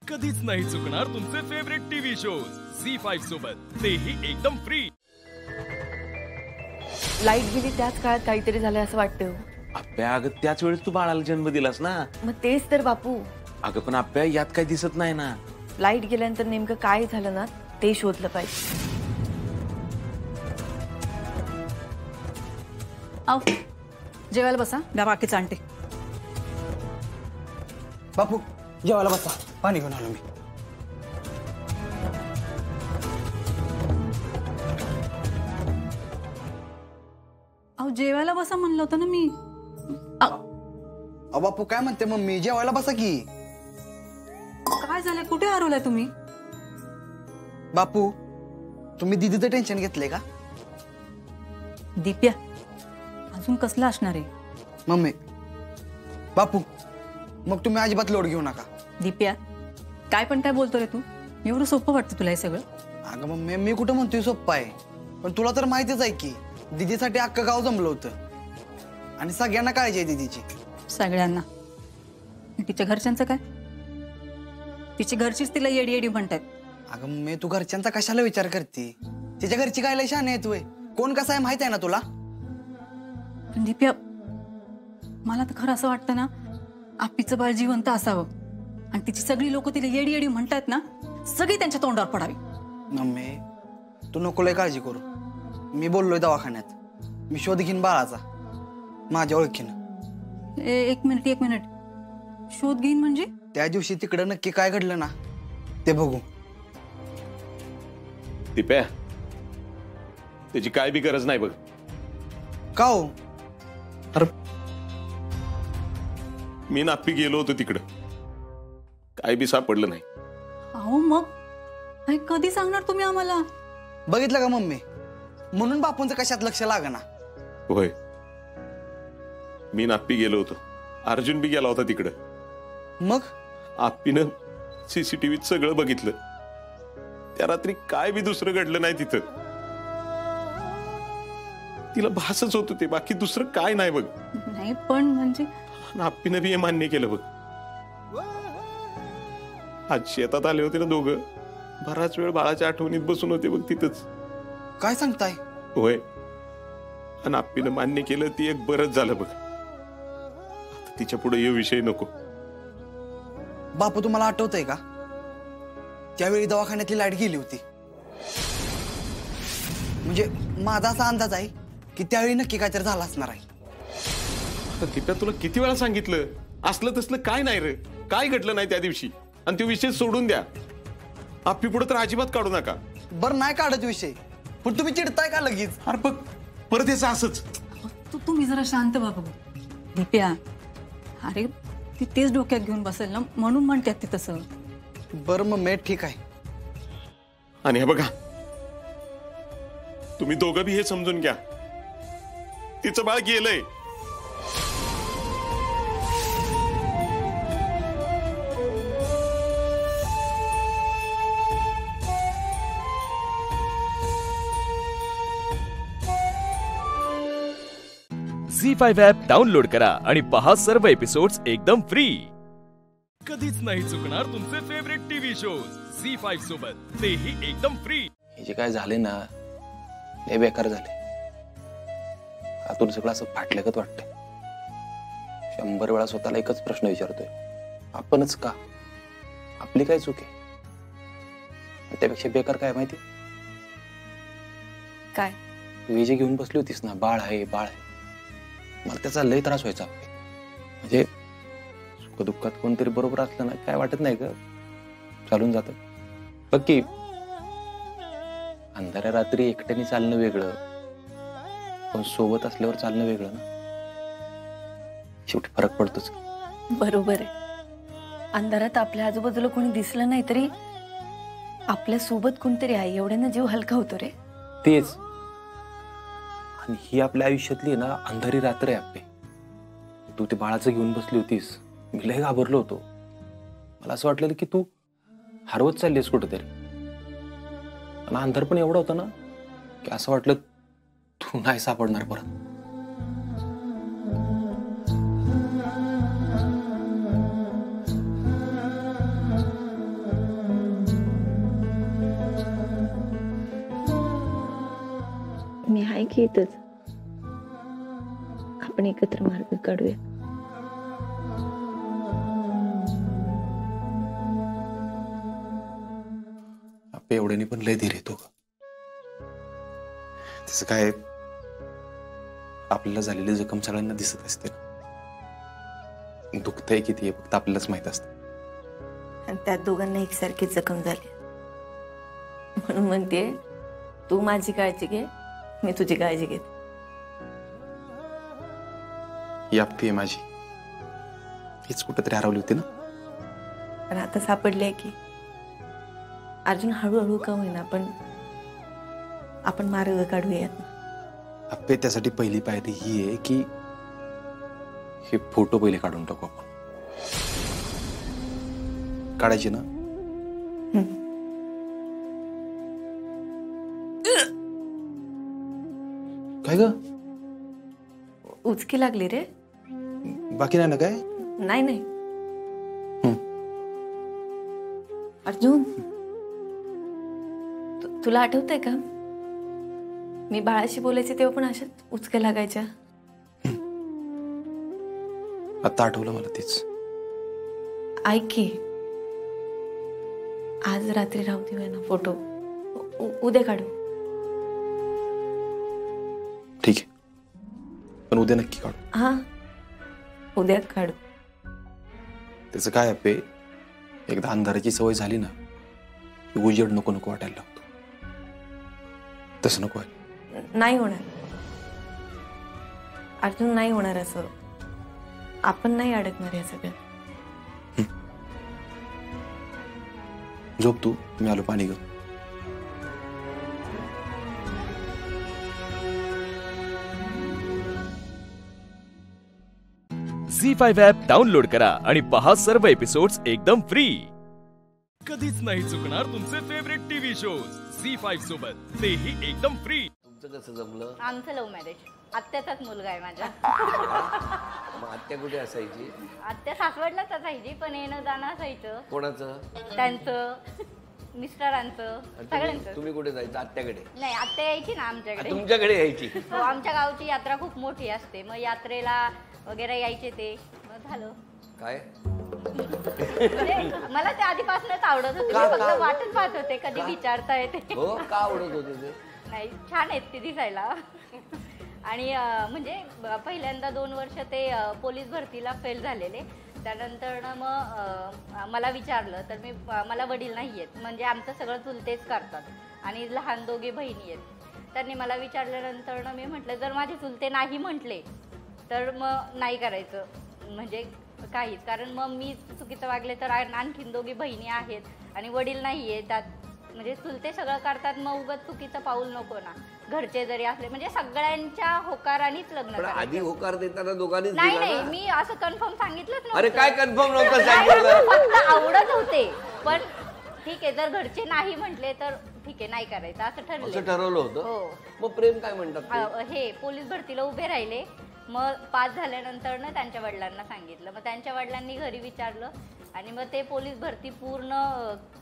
कधीच नाही चुकणार तुमचे फेवरेट टीव्ही शोज झी5 सोबत, तेही एकदम फ्री. लाईट गेली त्याच काळात काहीतरी झालं असं वाटतं. आप्या, अगं त्याच वेळेस तू बाळाला जन्म दिलास ना. मग तेच तर बापू. अगं पण आप्या, यात काही दिसत नाही ना. लाईट गेल्यानंतर नेमकं काय झालं ना ते शोधलं पाहिजे. आओ जेवायला बसा, द्या बाकीचं आणते. बापू जेवायला बसा, पाणी घेऊन आलो मी. अहो जेवायला बसा म्हणलं होतं ना मी. अहो बापू काय म्हणते मम्मी, जेवायला बसा की. काय झालंय, कुठे हरवलाय तुम्ही? बापू तुम्ही दीदीचं टेन्शन घेतलंय का? दिप्या अजून कसला असणार आहे? मम्मी बापू मग तुम्ही अजिबात लोड घेऊ नका. दिप्या काय पण काय बोलतो रे तू? एवढं सोपं वाटतं तुला हे सगळं? अगं मम्मी मी कुठं म्हणतोय सोप्पं आहे, पण तुला तर माहितीच आहे की दीदीसाठी अख्खं गाव जमलं होतं आणि सगळ्यांना काळजी आहे दीदीची. सगळ्यांना. तिच्या घरच्यांचं काय? तिची घरचीच तिला येडी येडी म्हणतात. अगं मम्मी तू घरच्यांचा कशाला विचार करते? तिच्या घरची काय लय शहाणे आहेत वय, कोण कसं आहे माहित आहे ना तुला. पण दिप्या मला तर खरं असं वाटतं ना, आपीचं बाळ जिवंत असावं आणि तिची सगळी लोक तिला येडी येडी म्हणतात ना, सगळी त्यांच्या तोंडावर पडावी. मम्मी तू नको लय काळजी करू. मी बोललोय दवाखान्यात, मी शोध घेईन बाळाचा माझ्या ओळखीनं. एक मिनिट शोध घेईन म्हणजे? त्या दिवशी तिकडं नक्की काय घडलं ना ते बघू. दिप्या, त्याची काय बी गरज नाही बघ. का हो? अरे मी नापी गेलो होतो तिकडं, काय बी सापडलं नाही. अहो मग हे कधी सांगणार तुम्ही आम्हाला? बघितलं का मम्मी, म्हणून बापूंचं कशात लक्ष लागना. होय, मी नापी गेलो होतो, अर्जुन बी गेला होता तिकडं. मग आप्पीनं सीसीटीव्हीत सगळं बघितलं. त्या रात्री काय बी दुसरं घडलं नाही तिथं. तिला भासच होत ते, बाकी दुसरं काय नाही बघ. नाही पण म्हणजे आप्पीनं बी हे मान्य केलं बघ. आज शेतात आले होते ना दोघं, बराच वेळ बाळाच्या आठवणीत बसून होते बघ तिथंच. काय सांगताय? होय, आणि आप्पीनं मान्य केलं, ती एक बरंच झालं बघ. आता तिच्या पुढे हे विषय नको. बापू तुम्हाला आठवतंय का त्यावेळी दवाखान्यातली लाईट गेली होती? म्हणजे माझा असा अंदाज आहे की त्यावेळी नक्की काहीतरी झालं असणार आहे. तिथं तुला किती वेळा सांगितलं, असलं तसलं काय नाही रे, काय घडलं नाही त्या दिवशी. आणि तो विषय सोडून द्या, आप्पी पुढे तर अजिबात काढू नका. बरं नाही काढत विषय, पण तुम्ही चिडताय का लगेच? अरे बघ परत याचं असंच. तुम्ही जरा शांत व्हा बघू. दिप्या अरे ती तेच डोक्यात घेऊन बसेल ना, म्हणून म्हणतात ती तसं. बरं मग मी ठीक आहे. आणि हे बघा, तुम्ही दोघं बी हे समजून घ्या, तिचं बाळ गेलंय. झी5 ॲप डाउनलोड करा आणि पहा सर्व एपिसोड्स एकदम फ्री. कधीच नाही चुकणार तुमचे फेवरेट टीव्ही शोज झी5 सोबत, तेही एकदम फ्री. हे जे काय झाले ना लय बेकार झाले. आतून सगळं असं फाटल्यागत वाटतंय. 100 वेळा स्वतःला एकच प्रश्न विचारतोय, आपणच का? आपली काय चूक आहे? त्यापेक्षा बेकार काय माहिती? काय? तू हे जे घेऊन बसली होतीस ना, बाळ आहे बाळ आहे, मला त्याचा लय त्रास व्हायचा. म्हणजे सुखदुःखात कोणतरी बरोबर असलं ना काय वाटत नाही ग, चालून जात. बघ की अंधाऱ्या रात्री एकट्याने चालणं वेगळं, पण सोबत असल्यावर चालणं वेगळं ना. शेवटी फरक पडतोच. बरोबर आहे. अंधारात आपल्या आजूबाजूला कोणी दिसलं नाही तरी आपल्या सोबत कोणतरी आहे एवढ्यानं जीव हलका होतो रे. तेच. आणि ही आपल्या आयुष्यातली ना अंधारी रात्र आहे आपली. तू ते बाळाचं घेऊन बसली होतीस, मी लय घाबरलो होतो. मला असं वाटलेलं की तू हरवत चाललीस कुठेतरी. आणि अंधार पण एवढं होतं ना की असं वाटलं तू नाही सापडणार परत. आहे की इथंच. आपण एकत्र मार्ग काढूया. आपे एवढ्याने पण लय धीर येतो. तसं काय आपल्याला झालेली जखम सगळ्यांना दिसत असते. दुखतंय किती हे फक्त आपल्यालाच माहित असतं. आणि त्यात दोघांना एकसारखी जखम झाली. म्हणून म्हणते तू माझी काळजी घे, मी तुझी काळजी घेते. ही आपी आहे माझी. हीच कुठेतरी हरवली होती ना. पण आता सापडली आहे की. अर्जुन हळूहळू का होईना आपण मार्ग काढूयात. आपे त्यासाठी पहिली पायरी ही आहे की हे फोटो पहिले काढून टाकू आपण. काढायची ना. काय ग उचकी लागली रे. बाकी नाही ना काय. नाही अर्जुन, तुला आठवतंय का मी बाळाशी बोलायचे तेव्हा पण अशाच उचक्या लागायच्या. आता आठवलं मला तेच. ऐक की, आज रात्री राहू देऊया ना फोटो. उद्या काढू. ठीक आहे, पण उद्या नक्की काढू. हा, उद्या काढू. त्याचं काय आपे, एकदा अंधाराची सवय झाली ना की उजेड नको नको वाटायला लागतो. तसं नको आहे. नाही होणार अर्जुन, नाही होणार असं. आपण नाही अडकणार या सगळ्यात. झोप तू, मी आलो पाणी घेऊन. झी5 ॲप डाउनलोड करा आणि पहा सर्व एपिसोड्स एकदम फ्री. कधीच नाही चुकणार तुमचे फेवरेट टीव्ही शोज झी5 सोबत, तेही एकदम फ्री. तुमचं कसं जमलं? आमचं लव्ह मॅरेज. आत्याचाच मुलगा आहे माझ्या. मग आत्या कुठे असायची? आत्या सासवडलाच असायची, पण येणं जाणं असायचं. कोणाचं? त्यांचं, मिस्टरांचं, सगळ्यांचं. तुम्ही कुठे जायचं? आत्याकडे? नाही, आत्या यायची ना आमच्याकडे. तुमच्याकडे यायची? हो, आमच्या गावची यात्रा खूप मोठी असते, मग यात्रेला वगैरे यायचे ते. मग झालं काय म्हणजे मला ते आधीपासूनच आवडत होते. मी फक्त वाटच पाहत होते कधी विचारता येते. हो, का आवडत होते ते? नाही, छान आहेत ते दिसायला. आणि म्हणजे पहिल्यांदा 2 वर्ष ते पोलीस भरतीला फेल झालेले. त्यानंतर मग मला विचारलं तर मला वडील नाही आहेत, म्हणजे आमचं सगळं चुलतेच करतात आणि लहान 2 बहिणी आहेत. त्यांनी मला विचारल्यानंतर मी म्हटलं जर माझे चुलते नाही म्हटले तर मग नाही करायचं म्हणजे काहीच. कारण मग मी चुकीचं वागले तर आणखीन 2 बहिणी आहेत आणि वडील नाही आहे त्यात, म्हणजे चुलते सगळं करतात, मग उगाच चुकीचं पाऊल नको ना. घरचे जरी असले म्हणजे सगळ्यांच्या होकारानेच लग्न करायचं. आधी होकार देताना दोघांनीच नाही दिला नाही, ना? मी असं कन्फर्म सांगितलंच नव्हतं. अरे काय कन्फर्म नव्हतं सांगितलं? फक्त आवडत होते, पण ठीक आहे जर घरचे नाही म्हटले तर ठीक आहे नाही करायचं असं ठरवलं होतं. हो. मग प्रेम काय म्हणतात? हे पोलीस भरतीला उभे राहिले, मग पास झाल्यानंतर ना त्यांच्या वडिलांना सांगितलं. मग त्यांच्या वडिलांनी घरी विचारलं आणि मग ते पोलीस भरती पूर्ण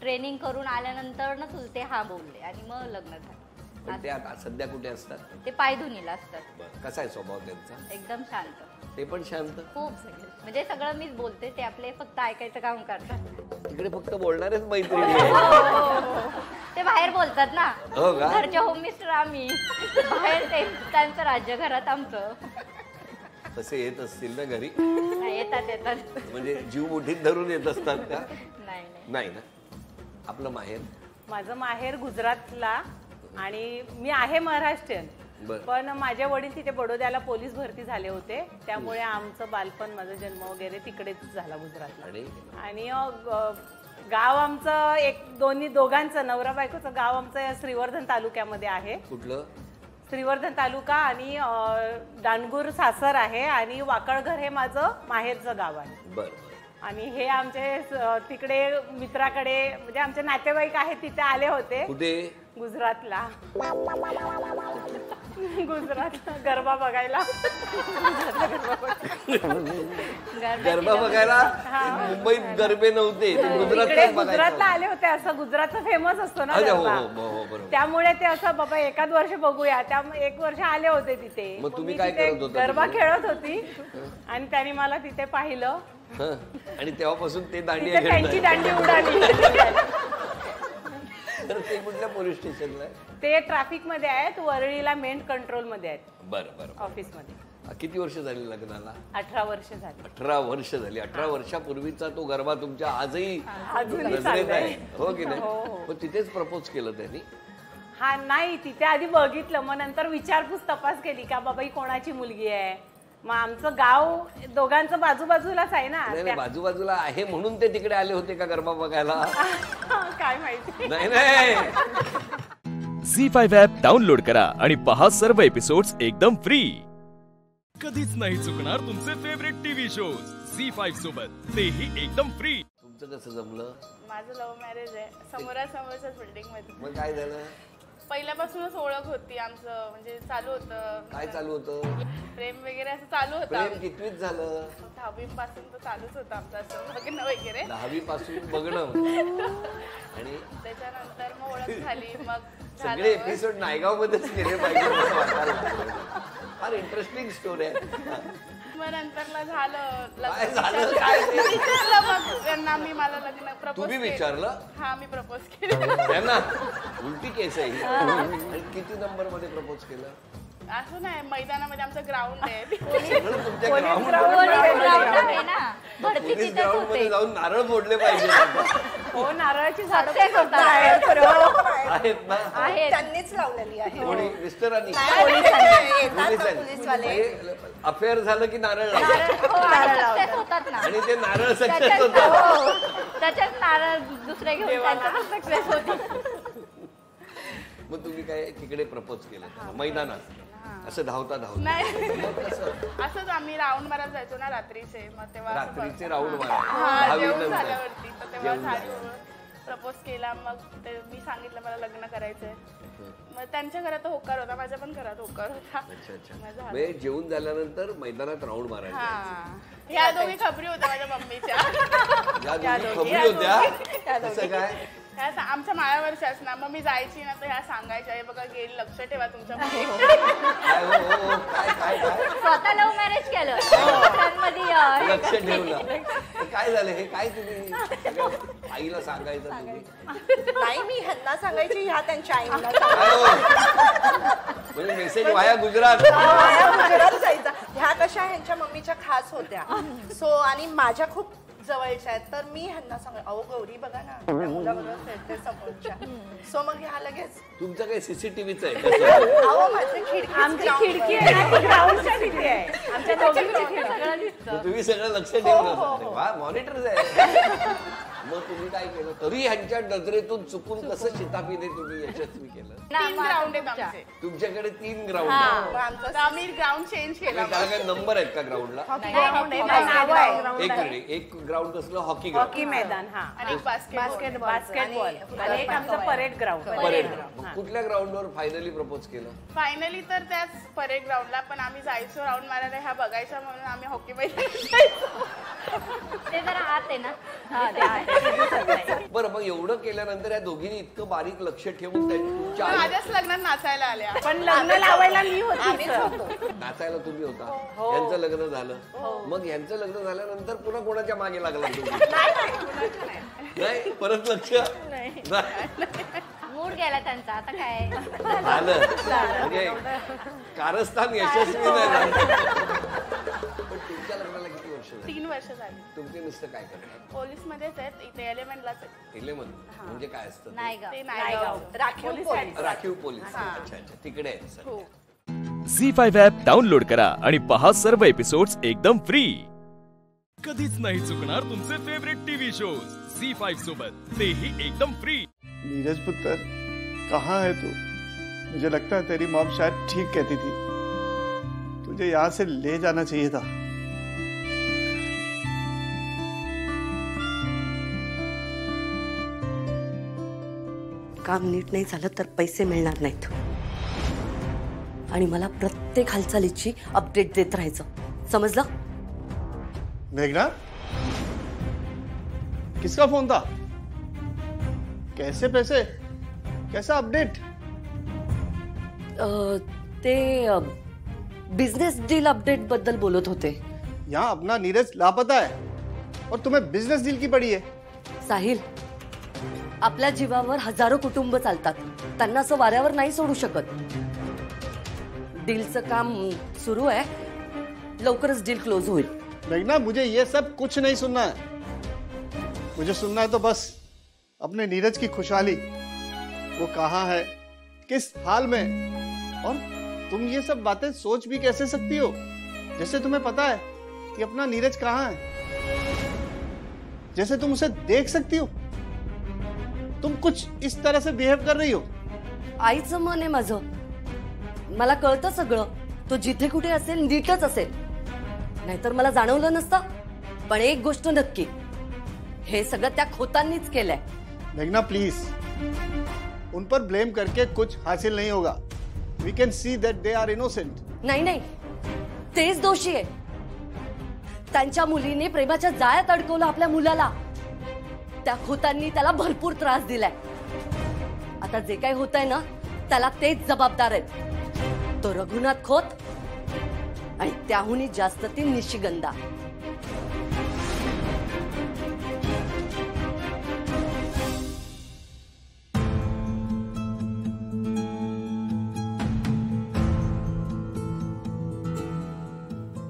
ट्रेनिंग करून आल्यानंतर ना चुलते हा बोलले आणि मग लग्न झालं. ते आता सध्या कुठे असतात? ते पायधुनीला असतात. कसा आहे स्वभाव त्यांचा? एकदम शांत. ते पण शांत? खूप सगळे म्हणजे सगळं मीच बोलते, ते आपले फक्त ऐकायचं काम करतात. तिकडे फक्त बोलणारेच मैत्रिणी आहेत. ते बाहेर बोलतात ना. हो का? घरचे होम मिस्टर आम्ही, बाहेर त्यांचं राज्य, घरात आमचं. तसे येत असतील ना घरी? येतात. म्हणजे जीव मुठीत धरून येत असतात का? नाही नाही ना. आपलं माहेर? माझं माहेर गुजरातला आणि मी आहे महाराष्ट्रीयन. पण माझे वडील तिथे बडोद्याला पोलीस भरती झाले होते, त्यामुळे आमचं बालपण, माझा जन्म वगैरे तिकडेच झाला गुजरातला. आणि गाव आमचं दोघांचं नवरा बायकोचं गाव आमचं श्रीवर्धन तालुक्यामध्ये आहे. कुठलं? श्रीवर्धन तालुका. आणि दांडगूर सासर आहे आणि वाकळघर हे माझं माहेरचं गाव आहे. बरं. आणि हे आमचे तिकडे मित्राकडे म्हणजे आमचे नातेवाईक आहेत तिथे आले होते. कुठे? गुजरातला. गुजरातला गरबा बघायला. गरबा बघायला. मुंबईत गरबे नव्हते, गुजरातला आले होते. असं गुजरातचा फेमस असतो ना गरबा, त्यामुळे ते असं बाबा एखाद वर्ष बघूया, त्यामुळे 1 वर्ष आले होते तिथे. मग तुम्ही काय करत होता? गरबा खेळत होती आणि त्यांनी मला तिथे पाहिलं आणि तेव्हापासून ते दांडी त्यांची दांडी उडाली. तर ते कुठल्या पोलीस स्टेशनला? ते ट्रॅफिक मध्ये आहेत, वरळीला मेन कंट्रोल मध्ये आहेत. बरं बरं. ऑफिस मध्ये. किती वर्ष झाली लग्नाला? 18 वर्ष झाली. 18 वर्ष झाली. 18 वर्षापूर्वीचा तो गरबा तुमच्या आजही नजरेत आहे, हो की नाही? पण तिथेच प्रपोज केलं त्यांनी? हा नाही, तिथे आधी बघितलं, मग नंतर विचारपूस तपास केली का बाबा ही कोणाची मुलगी आहे. मग आमचं गाव दोघांचं बाजूबाजूलाच आहे ना. नाही, बाजूबाजूला आहे म्हणून ते तिकडे आले होते का गरबा बघायला? काय माहिती. नाही नाही. झी5 ॲप डाउनलोड करा आणि पहा सर्व एपिसोड्स एकदम फ्री. कधीच नाही चुकणार तुमचे फेवरेट टीव्ही शोज झी5 सोबत, तेही एकदम फ्री. तुमचं कसं जमलं? माझं लव्ह मॅरेज आहे, समोरासमोरच्याच बिल्डिंग मध्ये. मग काय झालं? पहिल्यापासूनच ओळख होती आमचं, म्हणजे चालू होतं. काय चालू होतं? प्रेम वगैरे असं चालू होतं. प्रेम कितवीत झालं? 10वी पासून तर चालूच होतं आमचं असं बघणं वगैरे. 10वी पासून बघणं आणि त्याच्यानंतर मग ओळख झाली. मग सगळे एपिसोड नायगाव मध्येच केले पाहिजे. फार इंटरेस्टिंग स्टोरी आहे. मग नंतरला झालं विचारलं मग त्यांना मी मला लग्न प्रपोज. तुम्ही विचारलं? हा, मी प्रपोज केलं त्यांना. उलटी केस आहे. आणि किती नंबर मध्ये प्रपोज केलं? असं नाही, मैदानामध्ये आमचं ग्राउंड आहे. ग्राउंड मध्ये जाऊन नारळ फोडले पाहिजे. हो, नारळाची झाडं आहेत ना, त्यांनीच लावलेली आहे. कोणी? मिस्टरांनी? अफेअर झालं की नारळ होतात ना, आणि ते नारळ सक्सेस होतात. त्याच्यात नारळ दुसरे घेऊन सक्सेस होतात. मग तुम्ही काय तिकडे प्रपोज केलं मैदानात? असं धावता नाही, असंच आम्ही राऊंड मारत जायचो ना रात्रीचे. मग तेव्हा रात्रीचे राऊंड मारा झाल्यावरती तेव्हा झाली प्रपोज केला. मग मी सांगितलं मला लग्न करायचंय. मग त्यांच्या घरात होकार होता, माझ्या पण घरात होकार होता. अच्छा. जेवून झाल्यानंतर मैदानात राऊंड मारायचं. या दोघी खबरी होत्या माझ्या मम्मीच्या. खबरी होत्या? कसं काय? आमच्या माळ्यावरच्याच ना. मग मी जायची ना तर ह्या सांगायच्या, हे बघा गेली, लक्ष ठेवा तुमच्या. स्वतः लव्ह मॅरेज केलं, लक्ष ठेवलं. काय झालं हे? काय तुम्ही आईला सांगायचं? नाही, मी ह्यांना सांगायची, ह्या त्यांच्या आईला. म्हणजे मेसेज वाया गुजरात जायचा. ह्या कशा ह्यांच्या मम्मीच्या खास होत्या. सो आणि माझ्या खूप जवळच्या आहेत, तर मी ह्यांना सांगा, अहो गौरी बघा ना, मुलाबरोबर खेळते समोरच्या. सो मग ह्या लगेच. तुमचं काही सीसीटीव्हीच आहे? अहो माझी खिडकी, आमची खिडकी आहे, ग्राउंडच्या तिथे आहे. आमच्या दोघींची खिडकी. तुम्ही सगळं लक्ष ठेवलं. वा, मॉनिटर्स आहे. मग तुम्ही काय केलं? तरी ह्यांच्या नजरेतून चुकून कसं शिताफीने तुम्ही यशस्वी केलं? 3 ग्राउंड आहेत आमचे. तुमच्याकडे 3 ग्राउंड आहेत. आम्ही ग्राउंड चेंज केला. त्याला काय नंबर आहेत का ग्राउंडला? एक ग्राउंड कसलं? हॉकी ग्राउंड, हॉकी मैदान. आणि बास्केटबॉल आणि एक आमचं परेड ग्राउंड. कुठल्या ग्राउंडवर फायनली प्रपोज केलं? फायनली तर त्याच परेड ग्राउंडला, पण आम्ही जायचो राऊंड मारायला, ह्या बघायच्या म्हणून आम्ही हॉकी मैदानात जायचो. ते जरा आत आहे ना. बरं, मग एवढं केल्यानंतर या दोघींनी इतकं बारीक लक्ष ठेवून तुमच्या माझ्याच लग्नात नाचायला आल्या. पण लग्न लावायला मी होती. नाचायला तुम्ही होता. यांचं लग्न झालं. मग यांचं लग्न झाल्यानंतर पुन्हा कोणाच्या मागे लागला नाही? परत लक्ष मूड गेला त्यांचा. आता काय झालं म्हणजे कारस्थान यशस्वी नाही झालं. पण तुमच्या लग्नाला किती वर्ष झाली? 3 वर्ष झाली. तुमचे मिस्टर काय करतात? पोलीस मध्येच आहेत, इथे 11लाच आहेत. 11 म्हणजे काय असतं? ते नायगाव राखीव पोलीस. अच्छा, तिकडे आहेत. झी5 ॲप डाउनलोड करा आणि पहा सर्व एपिसोड्स एकदम फ्री. कधीच नाही चुकणार तुमचे फेवरेट टीव्ही शोज झी5 सोबत, तेही एकदम फ्री. नीरज पुत्र, कहाँ है तू? मुझे लगता है तेरी मॉम शायद ठीक कहती थी, तुझे यहाँ से ले जाना चाहिए था. काम नीट नाही झालं तर पैसे मिळणार नाहीत आणि मला प्रत्येक हालचालीची अपडेट देत राहायचं, समजलं? मेघना, किसका फोन था? कैसे पैसे, कैसा अपडेट? ते बिझनेस डील अपडेट बद्दल बोलत होते. यहाँ अपना नीरज लापता है और तुम्हें बिजनेस डील की पड़ी है. साहिल, आपल्या जीवावर हजारो कुटुंब चालतात, त्यांना असं वाऱ्यावर नाही सोडू शकत. डीलचं काम सुरू आहे, लवकरच डील क्लोज होईल. मेघना, मुझे ये सब कुछ नहीं सुनना है. मुझे सुनना है तो बस अपने नीरज की खुशहाली, वो कहाँ है, किस हाल में. और तुम ये सब बातें सोच भी कैसे सकती हो जैसे तुम्हें पता है कि अपना नीरज कहाँ है, जैसे तुम उसे देख सकती हो. तुम कुछ इस तरह से बिहेव कर रही हो. आईचं मन आहे माझं, मला कळतं सगळं. तो जिथे कुठे असेल नीटच असेल, नाहीतर मला जाणवलं नसतं. पण एक गोष्ट नक्की, हे सगळं त्या खोतांनीच केलंय. मेघना प्लीज, उन पर ब्लेम करके कुछ हासिल नहीं होगा. We can see that they are innocent. नाही नाही, तेच दोषी आहे. त्यांच्या मुलीने प्रेमाच्या जाळ्यात अडकवलं आपल्या मुलाला. त्या खोतांनी त्याला भरपूर त्रास दिलाय. आता जे काही होत आहे ना, त्याला तेच जबाबदार आहेत. तो रघुनाथ खोत आणि त्याहूनही जास्त ती निशिगंधा.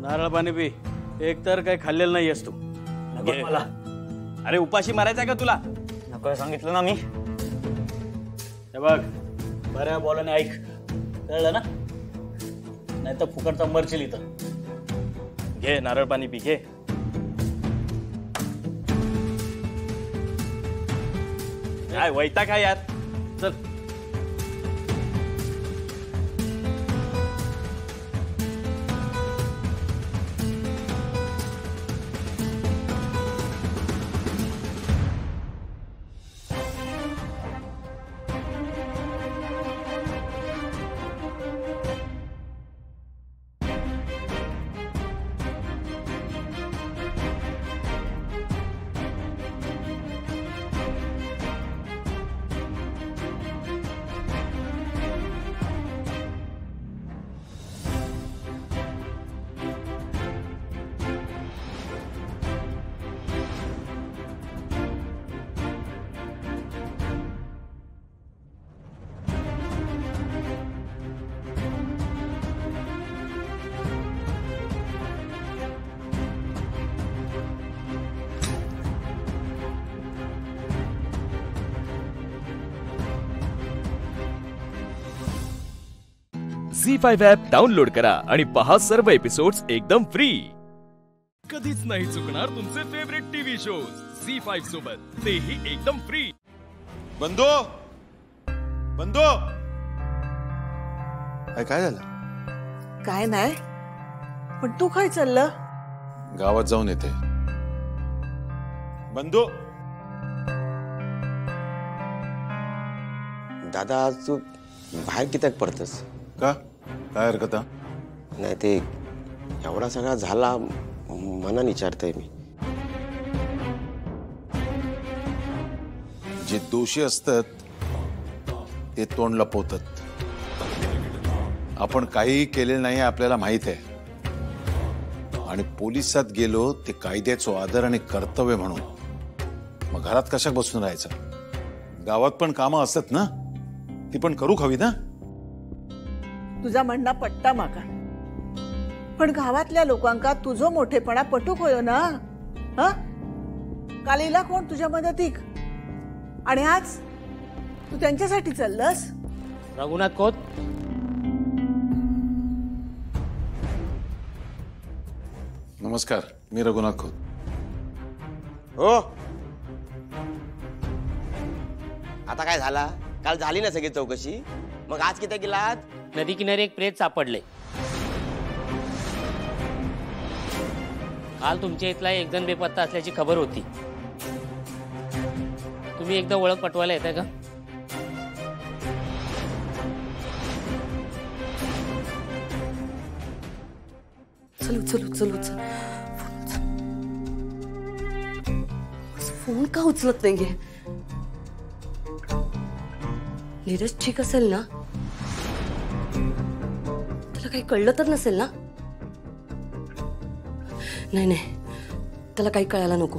नारळ पाणी पी. एक तर काही खाल्लेलं नाहीयेस तू. मला अरे उपाशी मारायचा का तुला? नको सांगितलं ना मी. हे बघ, बऱ्या बोलाने ऐक, कळलं ना? नाही तर फुकटचा मरशील इथं. घे नारळ पाणी पी, घे. काय वैताग काय यार. चल. झी5 ॲप डाउनलोड करा आणि पहा सर्व एपिसोड्स एकदम फ्री. कधीच नाही चुकणार तुमचे फेवरेट टीव्ही शोज झी5 सोबत, तेही एकदम फ्री. बंधू, बंधू, काय झालं? काय नाही, पण तू काय चाललं? गावात जाऊन येते. बंधू. दादा, आज तू बाहेर कित्याक पडतस? का काय हरकत? नाही, ते एवढा सगळा झाला मनाने विचारतोय मी. जे दोषी असतात ते तोंड लपवतात. आपण काहीही केलेलं नाही आपल्याला माहित आहे, आणि पोलिसात गेलो ते कायद्याचं आदर आणि कर्तव्य म्हणून. मग घरात कशा बसून राहायचं? गावात पण कामं असतात ना, ती पण करू हवी ना. तुझा म्हणणं पट्टा माका, पण गावातल्या लोकांका तुझो मोठेपणा पटूक होयो ना. कालीला कोण तुझ्या मदतीक, आणि आज तू त्यांच्यासाठी चाललंस. रघुनाथ खोत, नमस्कार, मी रघुनाथ खोत. हो, आता काय झाला? काल झाली ना सगळी चौकशी, मग आज किती गेलात? नदी किनारी एक प्रेत सापडले. काल तुमच्या इथला एक जण बेपत्ता असल्याची खबर होती. तुम्ही एकदा ओळख पटवायला येताय का? उचल उचल उचल उचल फोन का उचलत नाहीये? नीरज ठीक असेल ना? त्याला काही कळलं तर नसेल ना? नाही नाही, त्याला काही कळायला नको.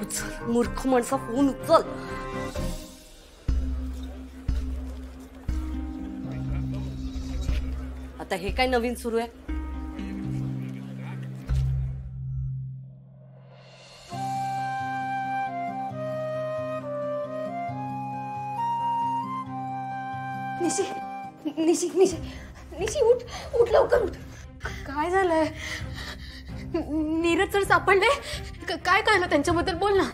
उचल मूर्ख माणसा, फोन उचल. आता हे काय नवीन सुरू आहे? निशी निशी निशी निशी उठ उठ लवकर उठ. काय झालंय? नीरज सर सापडले? काय कळलं त्यांच्याबद्दल? बोल ना.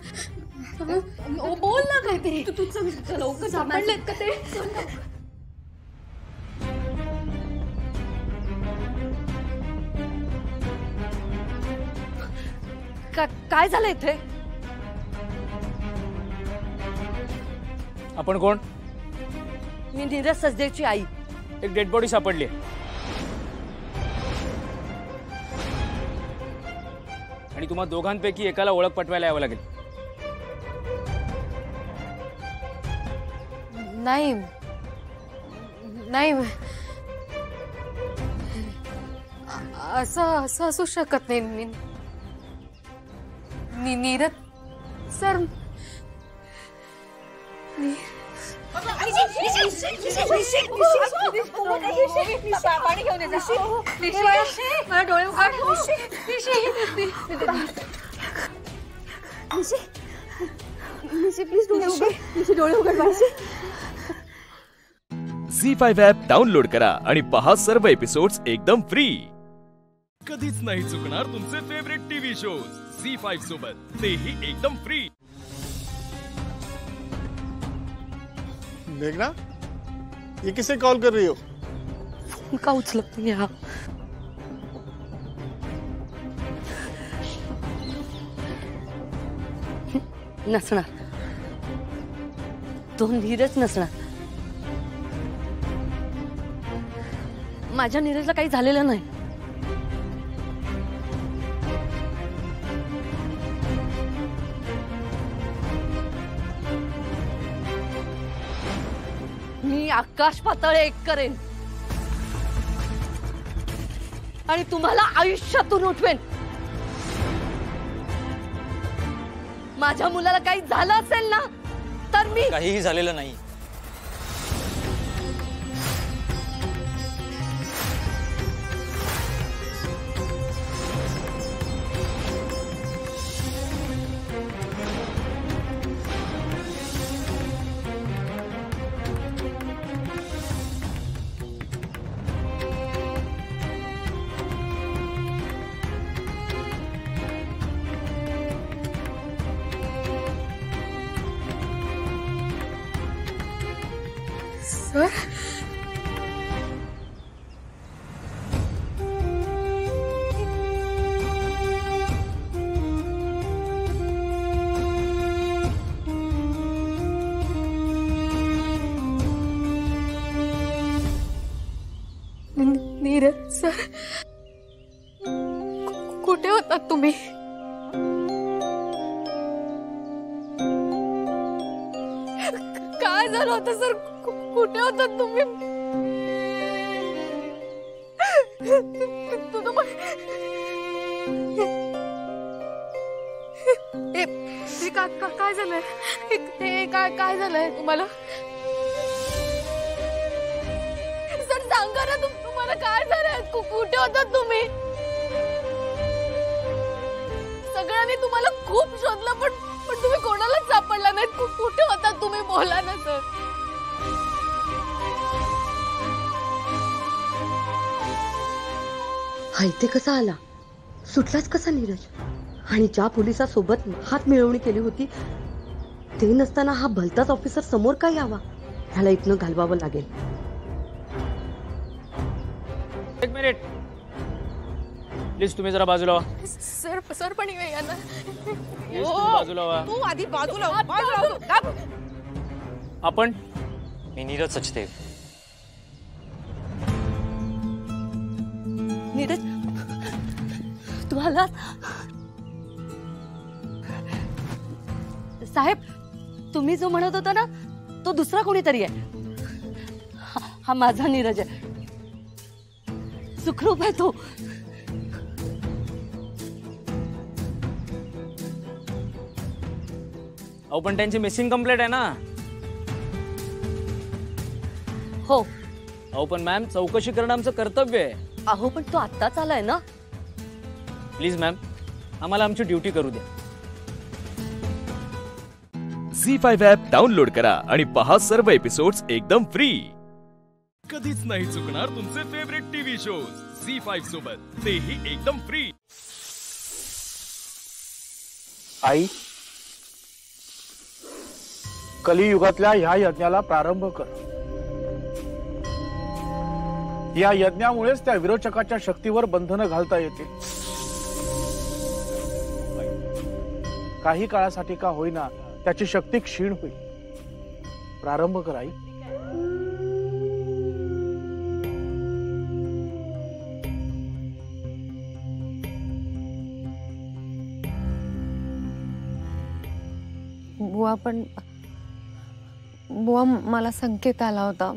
बोल ना काहीतरी. तू लवकर सापडलेत का ते? काय झालं इथे? आपण कोण? मी नीरज सचदेवची आई. एक डेड बॉडी सापडली आणि तुम्हा दोघांपैकी एकाला ओळख पटवायला यावं लागेल. नाही नाही, असं असू शकत नाही. नीरज सर पाणी घेऊन मला डोळे उघड. प्लीज डोळे उघड. डोळे उघड. झी5 ॲप डाउनलोड करा आणि पहा सर्व एपिसोड्स एकदम फ्री. कधीच नाही चुकणार तुमचे फेवरेट टीव्ही शोज झी5 सोबत, तेही एकदम फ्री. मेघना, ये किसे कॉल कर रही हो? फोन का उचलत नाही हा? नसणार, तो नीरज नसणार. माझ्या नीरजला काही झालेलं नाही. मी आकाश पातळ एक करेन आणि तुम्हाला आयुष्यातून उठवेन. माझ्या मुलाला काही झालं असेल ना तर मी. काहीही झालेलं नाही. सर नीरज सर, कुठे होतात तुम्ही? काय झालं होतं सर? कुठे होतात तुम्ही? काय झालंय? काय झालंय तुम्हाला? सर सांगा ना, तुम्हाला काय झालंय? कुठे होतात तुम्ही? सगळ्यांनी तुम्हाला खूप शोधलं पण तुम्ही कोणालाच सापडला नाही. कुठे होतात तुम्ही? बोला ना सर. हा इथे कसा आला? सुटलाच कसा नीरज? आणि ज्या पोलिसासोबत हात मिळवणी केली होती ते नसताना हा भलताच ऑफिसर समोर का यावा? ह्याला इथनं घालवावं लागेल. एक मिनिट प्लीज, तुम्ही जरा बाजूला व्हा. सर पण या ना. प्लीज तुम्ही बाजूला व्हा. तू आधी बाजूला. आपण मी नीरज सचदेव. नीरज तू आला साहेब, तुम्ही जो म्हणत होता ना तो दुसरा कोणीतरी आहे. हा माझा नीरज आहे, सुखरूप आहे तो. अहो पण त्यांची मिसिंग कंप्लेंट आहे ना. हो. अहो पण मॅम चौकशी करणं आमचं कर्तव्य आहे. अहो पण तो आत्ताच आलाय ना. प्लीज मॅम, आम्हाला आमची ड्युटी करू द्या. झी5 ॲप डाउनलोड करा आणि पहा सर्व एपिसोड्स एकदम फ्री. कधीच नाही चुकणार तुमचे फेवरेट टीव्ही शोज झी5 सोबत, तेही एकदम फ्री. आई, कलियुगातल्या ह्या यज्ञाला प्रारंभ कर. या यज्ञामुळेच त्या विरोचकाच्या शक्तीवर बंधनं घालता येतील. काही काळासाठी का होईना त्याची शक्ती क्षीण होईल. प्रारंभ कर आई. बुवा पण बुवा मला संकेत आला होता.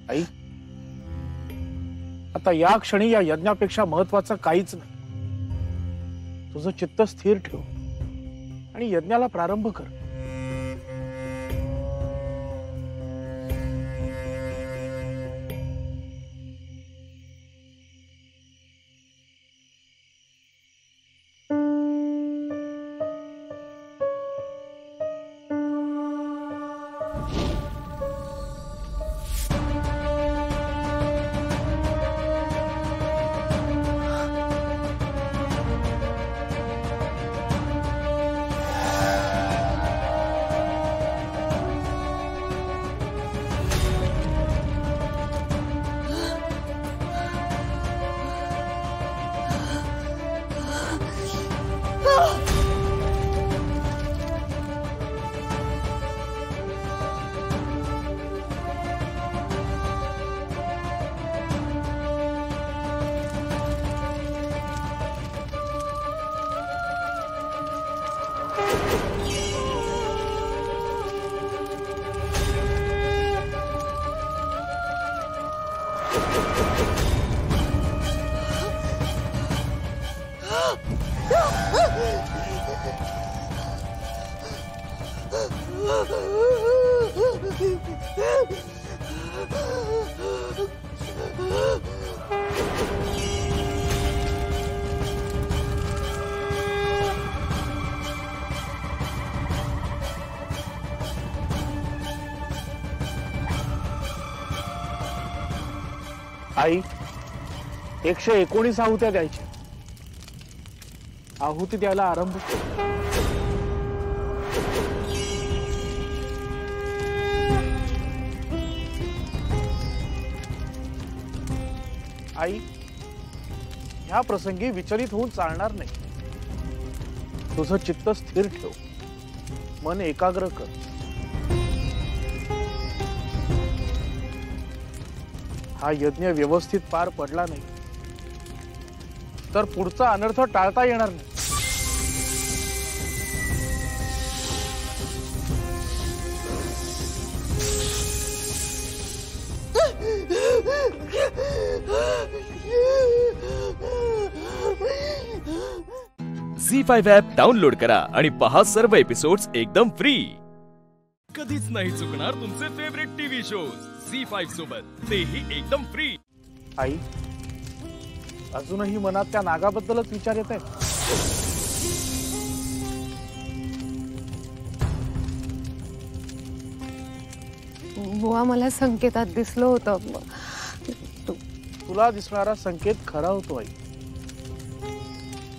आई, आता या क्षणी या यज्ञापेक्षा महत्वाचं काहीच नाही. तुझं चित्त स्थिर ठेव आणि यज्ञाला प्रारंभ कर. आई, 119 आहुत्या द्यायच्या. आहुती द्यायला आरंभ कर. आई, ह्या प्रसंगी विचलित होऊन चालणार नाही. तुझं चित्त स्थिर ठेव, मन एकाग्र कर. हा यज्ञ व्यवस्थित पार पडला नाही तर पुढचा अनर्थ टाळता येणार नाही. झी5 ॲप डाउनलोड करा आणि पहा सर्व एपिसोड्स एकदम फ्री. कधीच नाही चुकणार तुमचे फेवरेट टीव्ही शोज झी5 सोबत, तेही एकदम फ्री. आई, अजूनही मनात त्या नागाबद्दलच विचार येत आहेत. बुवा मला संकेतात दिसलं होतं. तुला दिसणारा संकेत खरा होतो आई.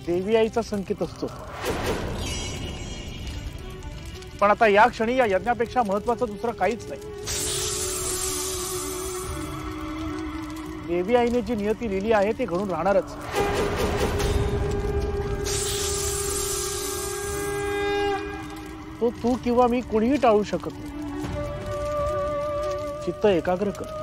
देवी आईचा संकेत असतो. पण आता या क्षणी या यज्ञापेक्षा महत्वाचं दुसरं काहीच नाही. देवी आईने जी नियती लिहिली आहे ती घडून राहणारच. तो तू किंवा मी कोणीही टाळू शकत नाही. चित्त एकाग्र कर.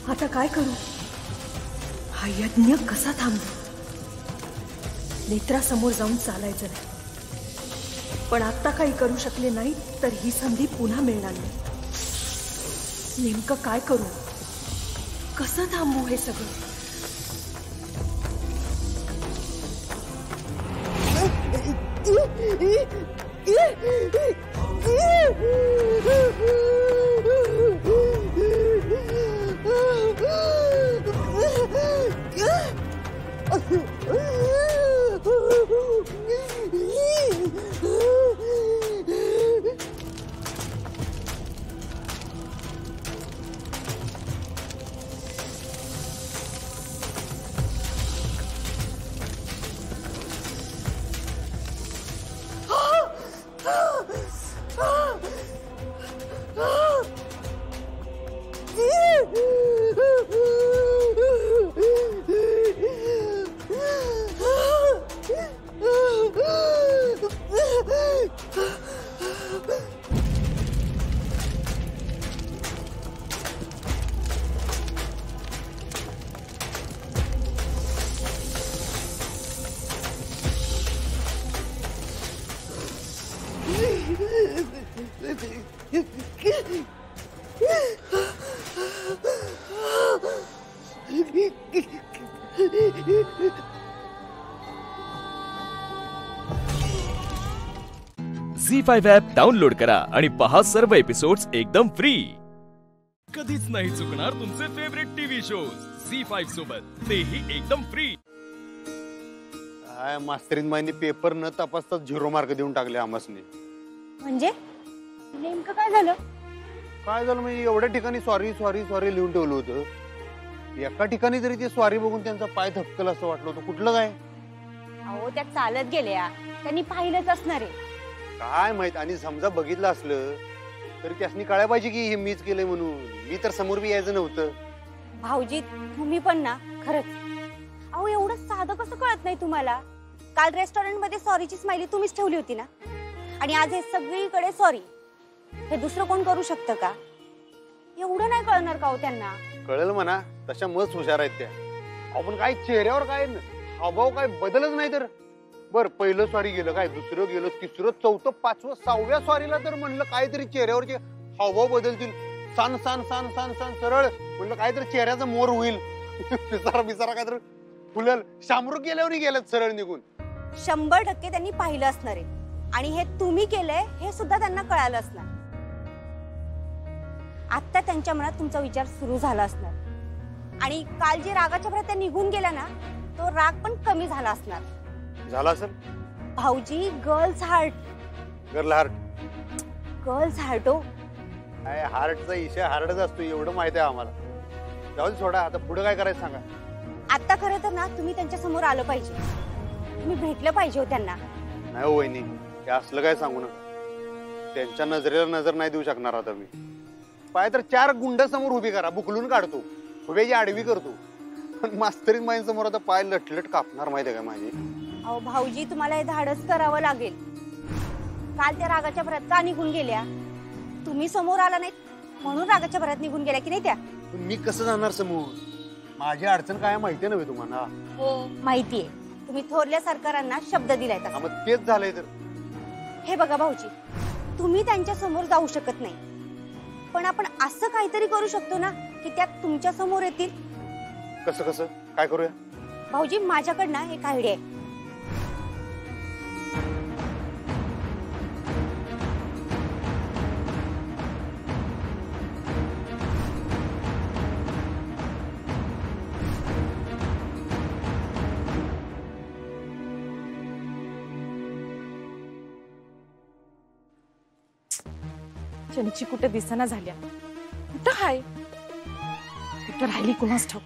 आता काय करू? हा यज्ञ कसा थांबू? नेत्रासमोर जाऊन चालायचं नाही, पण आता काही करू शकले नाही तर ही संधी पुन्हा मिळणार नाही. नेमकं काय करू? कसं थांबू हे सगळं? झी5 ॲप डाउनलोड करा आणि पहा सर्व एपिसोड्स एकदम फ्री. कधीच नाही चुकणार तुमचे फेवरेट टीव्ही शोज झी5 सोबत, तेही एकदम फ्री. काय मास्तरीन माईने पेपर न तपासता 0 मार्क देऊन टाकले आम्हासनी. म्हणजे नेमकं काय झालं? काय झालं म्हणजे एवढ्या ठिकाणी सॉरी सॉरी सॉरी लिहून ठेवलं होतं. एका ठिकाणी तरी ते सॉरी बघून त्यांचा पाय धपकल असं वाटलं होतं. कुठलं काय? अहो त्या चालत गेल्या, त्यांनी पाहिलंच असणार आहे. काय माहित, आणि समजा बघितलं असलं तरी त्यासनी कळायला पाहिजे की हे मीच केलंय म्हणून. मी तर समोर बी यायचं नव्हतं. भाऊजी तुम्ही पण ना खरंच. अहो एवढं साधं कसं कळत नाही तुम्हाला? काल रेस्टॉरंट मध्ये सॉरीची स्माइली तुम्हीच ठेवली होती ना, आणि आज हे सगळीकडे सॉरी. हे दुसरं कोण करू शकतं का? एवढं नाही कळणार का हो त्यांना? कळेल म्हणा, तशा मस्त हुशार आहेत त्या. आपण काय चेहऱ्यावर काय हावभाव काय बदलच नाही. तर बर पहिलं सॉरी गेलं, काय दुसरं गेलं, तिसरं चौथं पाचवं 6व्या सॉरीला तर म्हणलं काहीतरी चेहऱ्यावरचे हावभाव बदलतील. San San San San San सरळ म्हणलं काहीतरी चेहऱ्याचा मोर होईल. पिसारा बिसारा काहीतरी फुलल. शामरुख गेल्यावरही गेलं सरळ निघून. 100% त्यांनी पाहिलं असणार आहे, आणि हे तुम्ही केलंय हे सुद्धा त्यांना कळालं असणार. आता त्यांच्या मनात तुमचा विचार सुरू झाला असणार, आणि काल जे रागाच्या भरात त्या निघून गेल्या ना, तो राग पण कमी झाला असणार. झाला असेल भाऊजी. Girls heart. Girl heart. Girls heart हो. हार्टचा इशे हार्डच असतो एवढं माहिती आहे आम्हाला. जाऊ दे सोडा, आता पुढे काय करायचं सांगा. आता खरं तर ना तुम्ही त्यांच्या समोर आलं पाहिजे, तुम्ही भेटलं पाहिजे हो त्यांना. नाही हो वहिनी, ते असलं काय सांगू नका. त्यांच्या नजरेला नजर नाही देऊ शकणार आता मी. पाय तर 4 गुंड समोर उभी करा, बुकलून काढतो, उभ्याची आडवी करतो. पण मास्तरीन माईन समोर आता पाय लटलट कापणार माहिती आहे का माझी. अहो भाऊजी तुम्हाला हे धाडस करावं लागेल. काल त्या रागाच्या भरात का निघून गेल्या? तुम्ही समोर आला नाही म्हणून रागाच्या भरात निघून गेल्या की नाही त्या? मी कसं जाणार समोर? माझी अडचण काय माहितीये नव्हे तुम्हाला? हो माहितीये. तुम्ही थोरल्या सरकारांना शब्द दिलाय. मग तेच झालंय. तर हे बघा भाऊजी, तुम्ही त्यांच्या समोर जाऊ शकत नाही, पण आपण असं काहीतरी करू शकतो ना की त्या तुमच्या समोर येतील. कसं कसं काय करूया? भाऊजी माझ्याकडनं एक आयडिया आहे. चंची कुठे दिसना झाल्या. कुठं हाय, कुठं राहिली कुणास ठाऊक.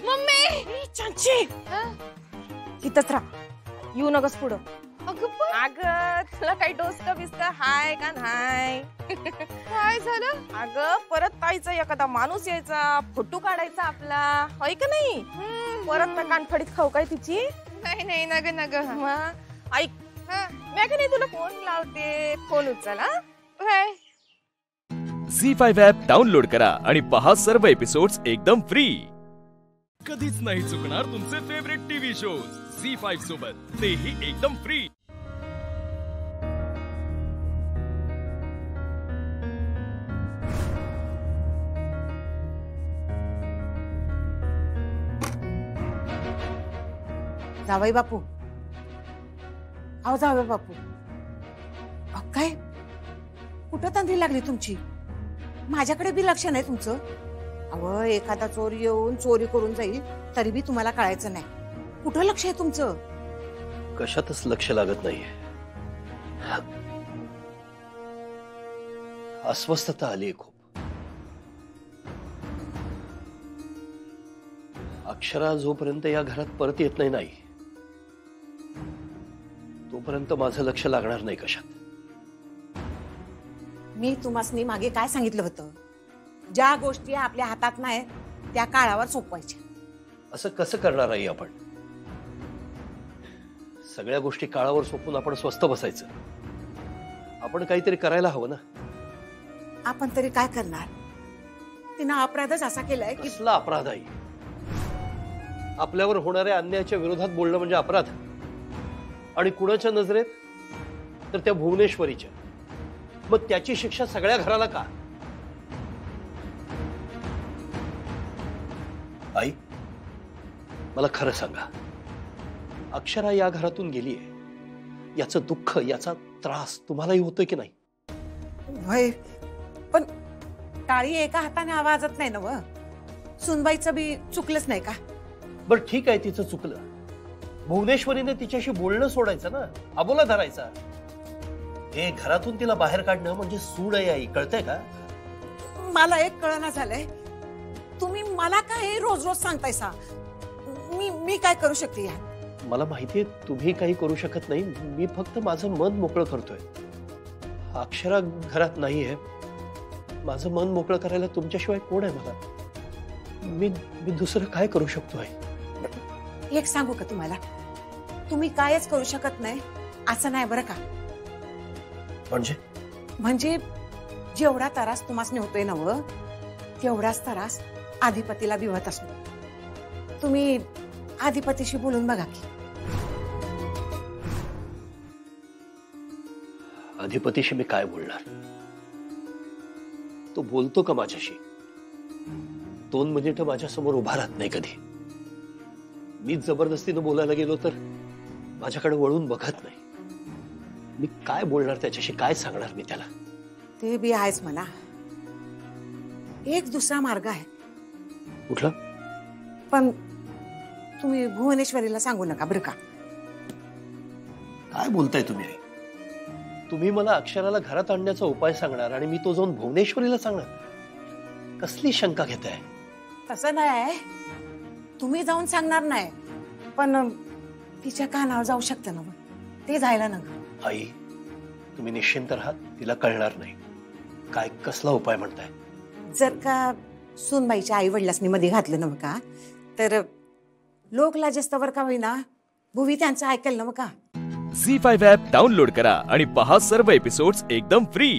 मम्मी, चंची इथंच राहा, येऊ नकस पुढं. अगं तुला काही डोसक बिस्क हाय का नाही? काय झालं? अगं परत ताईचा एखादा माणूस यायचा, फोटो काढायचा आपला, होय का नाही? परत त्या कानफडीत खाऊ काय तिची? नाही नाही नग नग. ऐक मी का नाही तुला फोन लावते, फोन उचल. झी5 ॲप डाउनलोड करा आणि पहा सर्व एपिसोड्स एकदम फ्री. कधीच नाही चुकणार तुमचे फेवरेट टीव्ही शोज झी5 सोबत, तेही एकदम फ्री. जावई बापू, अहो जावई बापू, काय कुठं तंद्री लागली तुमची? माझ्याकडे बी लक्ष नाही तुमचं. अहो एखादा चोर येऊन चोरी करून जाईल तरी बी तुम्हाला कळायचं नाही. कुठं लक्ष आहे तुमचं? कशातच लक्ष लागत नाहीये. अस्वस्थता आली खूप. अक्षरा जोपर्यंत या घरात परत येत नाही तोपर्यंत माझं लक्ष लागणार नाही कशात. मी तुम्हाला मागे काय सांगितलं होतं? ज्या गोष्टी आपल्या हातात नाही त्या काळावर सोपवायच्या. असं कसं करणार आहे आपण? सगळ्या गोष्टी काळावर सोपून आपण स्वस्त बसायचं? आपण काहीतरी करायला हवं ना. आपण तरी काय करणार? तिनं अपराधच असा केलाय की. कसला अपराध आहे? आपल्यावर होणाऱ्या अन्यायाच्या विरोधात बोलणं म्हणजे अपराध? आणि कुणाच्या नजरेत? तर त्या भुवनेश्वरीच्या. मग त्याची शिक्षा सगळ्या घराला का? आई मला खरं सांगा, अक्षरा या घरातून गेलीये, याचं दुःख, याचा त्रास तुम्हालाही होतोय की नाही? होय, पण टाळी एका हाताने आवाजत नाही ना व. सुनबाईचं बी चुकलंच नाही का? बरं ठीक आहे, तिचं चुकलं. भुवनेश्वरीने तिच्याशी बोलणं सोडायचं ना, अबोला धरायचा. हे घरातून तिला बाहेर काढणं म्हणजे सूड आहे आई, कळतंय का? मला एक कळना झालंय, तुम्ही मला काय रोज रोज सांगतायसा? मी काय करू शकते या? मला माहितीये तुम्ही काही करू शकत नाही. मी फक्त माझं मन मोकळं करतोय. अक्षरा घरात नाहीये, माझं मन मोकळं करायला तुमच्याशिवाय कोण आहे मला? मी दुसरं काय करू शकतो आहे? एक सांगू का तुम्हाला? तुम्ही कायच करू शकत नाही असं नाही बरं का. म्हणजे जेवढा त्रास तुम्हाला होतोय ना व, तेवढाच त्रास अधिपतीला बी होत असतो. तुम्ही अधिपतीशी बोलून बघा की. अधिपतीशी मी काय बोलणार? तो बोलतो का माझ्याशी? 2 मिनिटं माझ्या समोर उभा राहत नाही कधी. मी जबरदस्तीनं बोलायला गेलो तर माझ्याकडे वळून बघत नाही. मी काय बोलणार त्याच्याशी? काय सांगणार मी त्याला? ते बी आहेच म्हणा. एक दुसरा मार्ग आहे. कुठला? पण तुम्ही भुवनेश्वरीला सांगू नका बरं का. काय बोलताय तुम्ही? तुम्ही मला अक्षराला घरात आणण्याचा उपाय सांगणार आणि मी तो जाऊन भुवनेश्वरीला सांगणार? कसली शंका घेताय? तसं नाही, तुम्ही जाऊन सांगणार नाही, पण तिच्या कानावर जाऊ शकतं ना ते जायला ना. आई तुम्ही निश्चिंत राहा, तिला कळणार नाही. काय कसला उपाय म्हणताय? जर का सुनबाईच्या आई वडिलांनी मध्ये घातलं ना का, तर लोक लाजस्तवर का होईना भुवी त्यांचं ऐकेल ना का. झी5 ॲप डाउनलोड करा आणि पहा सर्व एपिसोड्स एकदम फ्री.